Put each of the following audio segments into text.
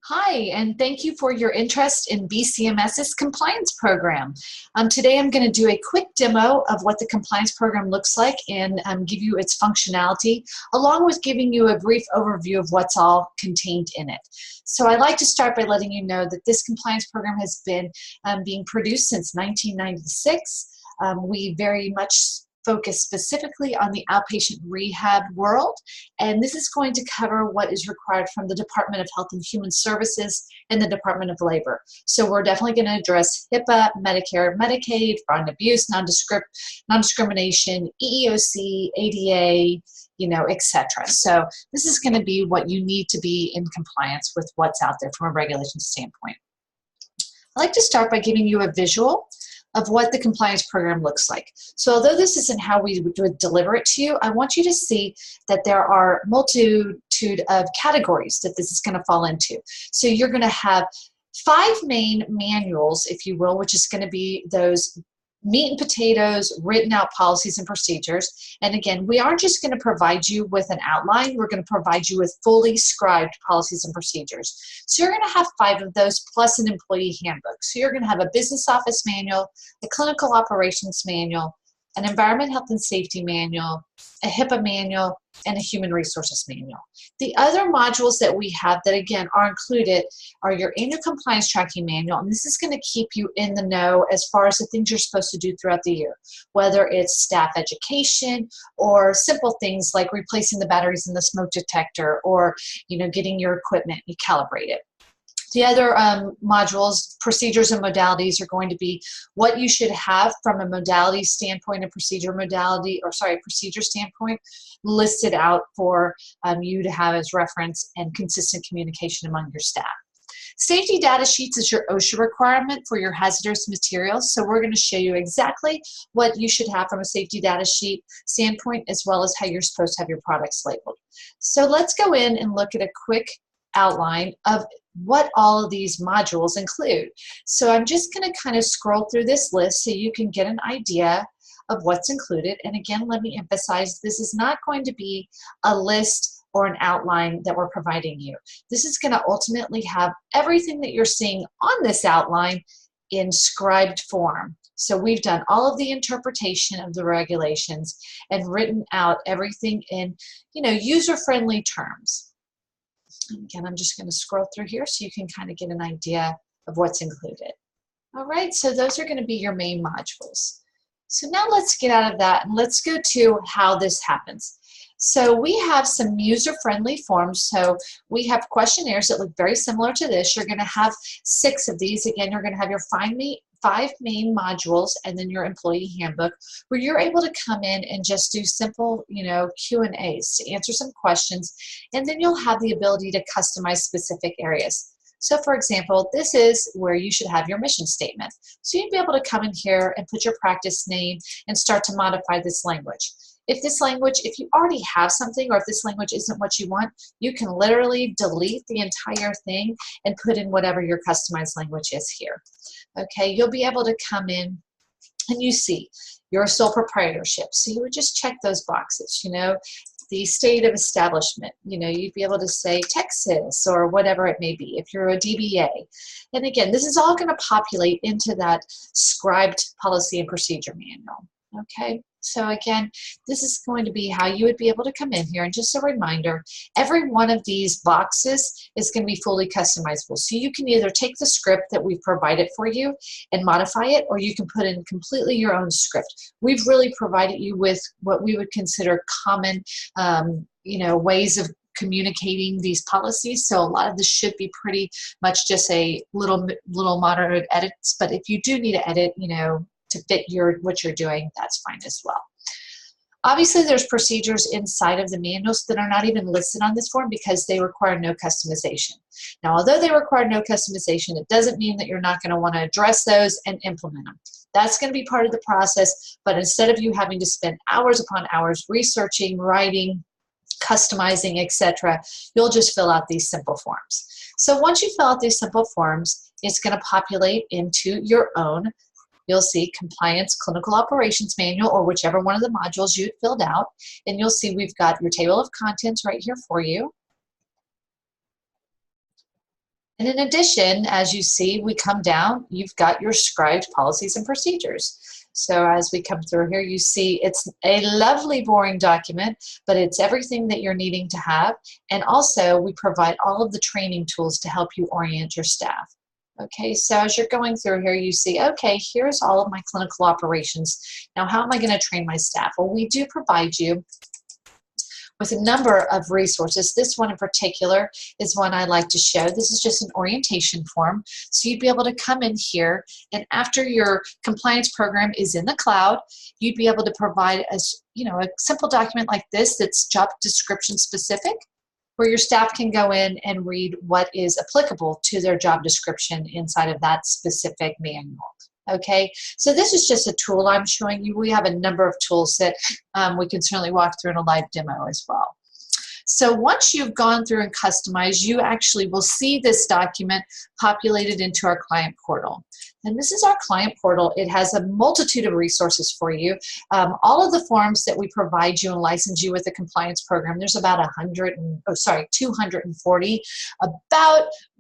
Hi, and thank you for your interest in BCMS's compliance program. Today I'm going to do a quick demo of what the compliance program looks like and give you its functionality, along with giving you a brief overview of what's all contained in it. So I'd like to start by letting you know that this compliance program has been being produced since 1996. We very much focus specifically on the outpatient rehab world, and this is going to cover what is required from the Department of Health and Human Services and the Department of Labor. So we're definitely going to address HIPAA, Medicare, Medicaid, fraud and abuse, non-discrimination, EEOC, ADA, etc. So this is going to be what you need to be in compliance with what's out there from a regulation standpoint. I'd like to start by giving you a visual of what the compliance program looks like. So although this isn't how we would deliver it to you, I want you to see that there are a multitude of categories that this is going to fall into. So you're going to have 5 main manuals, if you will, which is going to be those meat and potatoes, written out policies and procedures. And again, we aren't just going to provide you with an outline, we're going to provide you with fully scribed policies and procedures. So you're going to have 5 of those plus an employee handbook. So you're going to have a business office manual, a clinical operations manual, an environment health and safety manual, a HIPAA manual, and a human resources manual. The other modules that we have that again are included are your annual compliance tracking manual, and this is going to keep you in the know as far as the things you're supposed to do throughout the year, whether it's staff education or simple things like replacing the batteries in the smoke detector or getting your equipment calibrated. The other modules, procedures and modalities, are going to be what you should have from a modality standpoint, a procedure standpoint, listed out for you to have as reference and consistent communication among your staff. Safety data sheets is your OSHA requirement for your hazardous materials. So we're going to show you exactly what you should have from a safety data sheet standpoint, as well as how you're supposed to have your products labeled. So let's go in and look at a quick outline of what all of these modules include. So I'm just going to kind of scroll through this list so you can get an idea of what's included. And again, let me emphasize, this is not going to be a list or an outline that we're providing you. This is going to ultimately have everything that you're seeing on this outline in scribed form. So we've done all of the interpretation of the regulations and written out everything in user-friendly terms. And again, I'm just going to scroll through here so you can kind of get an idea of what's included. All right, so those are going to be your main modules. So now let's get out of that and let's go to how this happens. So we have some user-friendly forms. So we have questionnaires that look very similar to this. You're going to have 6 of these. Again, you're going to have your 5 main modules and then your employee handbook, where you're able to come in and just do simple, Q&As to answer some questions, and then you'll have the ability to customize specific areas. So for example, this is where you should have your mission statement. So you'd be able to come in here and put your practice name and start to modify this language. If you already have something, or if this language isn't what you want, you can literally delete the entire thing and put in whatever your customized language is here. Okay, you'll be able to come in and you see your sole proprietorship. So you would just check those boxes, the state of establishment, you'd be able to say Texas or whatever it may be if you're a DBA. And again, this is all going to populate into that scribed policy and procedure manual. Okay, so again, this is going to be how you would be able to come in here. And just a reminder, every one of these boxes is going to be fully customizable. So you can either take the script that we've provided for you and modify it, or you can put in completely your own script. We've really provided you with what we would consider common, ways of communicating these policies. So a lot of this should be pretty much just a little moderate edits. But if you do need to edit, to fit what you're doing, that's fine as well. Obviously, there's procedures inside of the manuals that are not even listed on this form because they require no customization. Now, although they require no customization, it doesn't mean that you're not going to want to address those and implement them. That's going to be part of the process, but instead of you having to spend hours upon hours researching, writing, customizing, etc., you'll just fill out these simple forms. So once you fill out these simple forms, it's going to populate into your own. You'll see Compliance Clinical Operations Manual, or whichever one of the modules you filled out, and you'll see we've got your table of contents right here for you. And in addition, as you see, we come down, you've got your scribed policies and procedures. So as we come through here, you see it's a lovely, boring document, but it's everything that you're needing to have. And also, we provide all of the training tools to help you orient your staff. Okay, so as you're going through here, you see, okay, here's all of my clinical operations. Now, how am I going to train my staff? Well, we do provide you with a number of resources. This one in particular is one I like to show. This is just an orientation form. So you'd be able to come in here, and after your compliance program is in the cloud, you'd be able to provide a simple document like this that's job description specific, where your staff can go in and read what is applicable to their job description inside of that specific manual. Okay, so this is just a tool I'm showing you. We have a number of tools that we can certainly walk through in a live demo as well. So once you've gone through and customized, you actually will see this document populated into our client portal. And this is our client portal. It has a multitude of resources for you. All of the forms that we provide you and license you with the compliance program, there's about 240.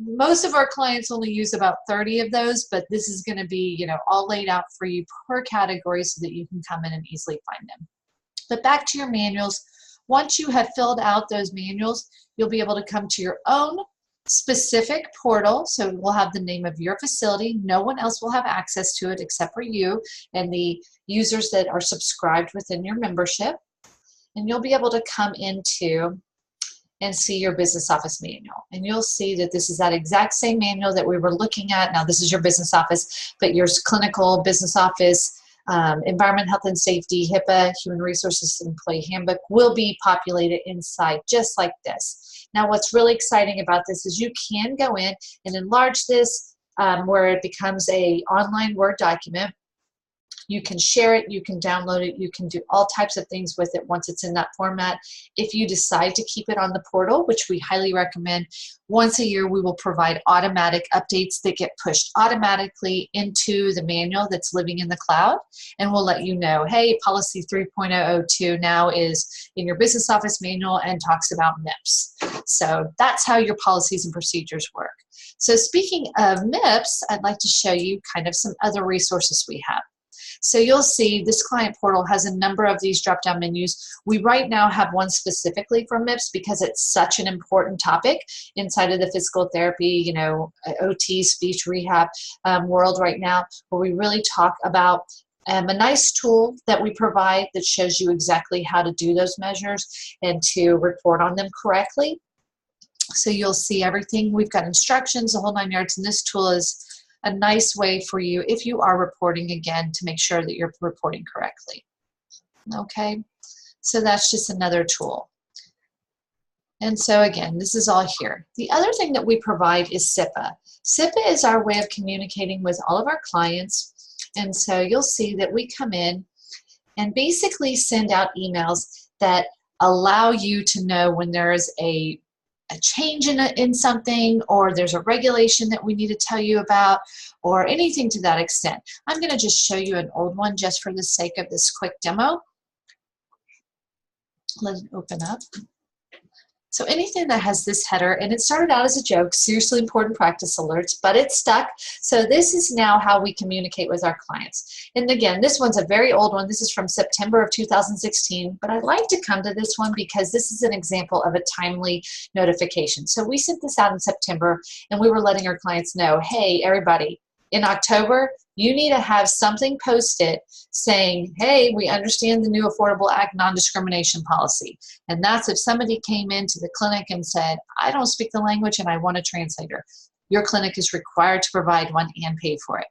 Most of our clients only use about 30 of those, but this is going to be, all laid out for you per category so that you can come in and easily find them. But back to your manuals. Once you have filled out those manuals, you'll be able to come to your own specific portal. So we'll have the name of your facility. No one else will have access to it except for you and the users that are subscribed within your membership. And you'll be able to come into and see your business office manual. And you'll see that this is that exact same manual that we were looking at. Now this is your business office, but your clinical business office, environment, health and safety, HIPAA, human resources, employee handbook will be populated inside just like this. Now what's really exciting about this is you can go in and enlarge this where it becomes an online Word document. You can share it, you can download it, you can do all types of things with it once it's in that format. If you decide to keep it on the portal, which we highly recommend, once a year we will provide automatic updates that get pushed automatically into the manual that's living in the cloud, and we'll let you know, hey, policy 3.002 now is in your business office manual and talks about MIPS. So that's how your policies and procedures work. So speaking of MIPS, I'd like to show you kind of some other resources we have. So you'll see this client portal has a number of these drop-down menus. We right now have one specifically for MIPS because it's such an important topic inside of the physical therapy, OT, speech rehab world right now, where we really talk about a nice tool that we provide that shows you exactly how to do those measures and to report on them correctly. So you'll see everything. We've got instructions, the whole 9 yards, and this tool is a nice way for you if you are reporting again to make sure that you're reporting correctly. Okay, so that's just another tool. And so again, this is all here. The other thing that we provide is SIPA. SIPA is our way of communicating with all of our clients. And so you'll see that we come in and basically send out emails that allow you to know when there is a change in something, or there's a regulation that we need to tell you about, or anything to that extent. I'm going to just show you an old one just for the sake of this quick demo. Let it open up. So anything that has this header, and it started out as a joke, seriously important practice alerts, but it stuck. So this is now how we communicate with our clients. And again, this one's a very old one. This is from September of 2016, but I'd like to come to this one because this is an example of a timely notification. So we sent this out in September, and we were letting our clients know, hey, everybody, in October, you need to have something posted saying, hey, we understand the new Affordable Act non-discrimination policy. And that's if somebody came into the clinic and said, I don't speak the language and I want a translator. Your clinic is required to provide one and pay for it.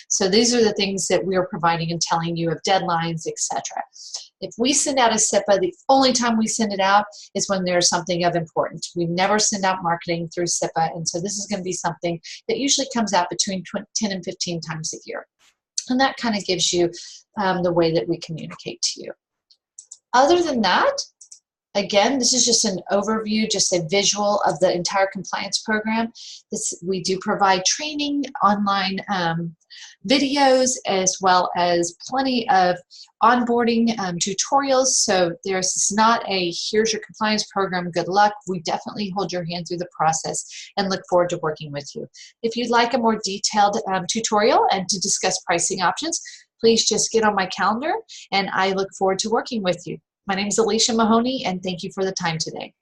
So these are the things that we are providing and telling you of deadlines, etc. If we send out a SIPA, the only time we send it out is when there's something of importance. We never send out marketing through SIPA, and so this is going to be something that usually comes out between 10 and 15 times a year. And that kind of gives you the way that we communicate to you. Other than that, Again, this is just an overview, just a visual of the entire compliance program. We do provide training, online videos, as well as plenty of onboarding tutorials. So there's not a here's your compliance program, good luck. We definitely hold your hand through the process and look forward to working with you. If you'd like a more detailed tutorial and to discuss pricing options, please just get on my calendar, and I look forward to working with you. My name is Alicia Mahoney, and thank you for the time today.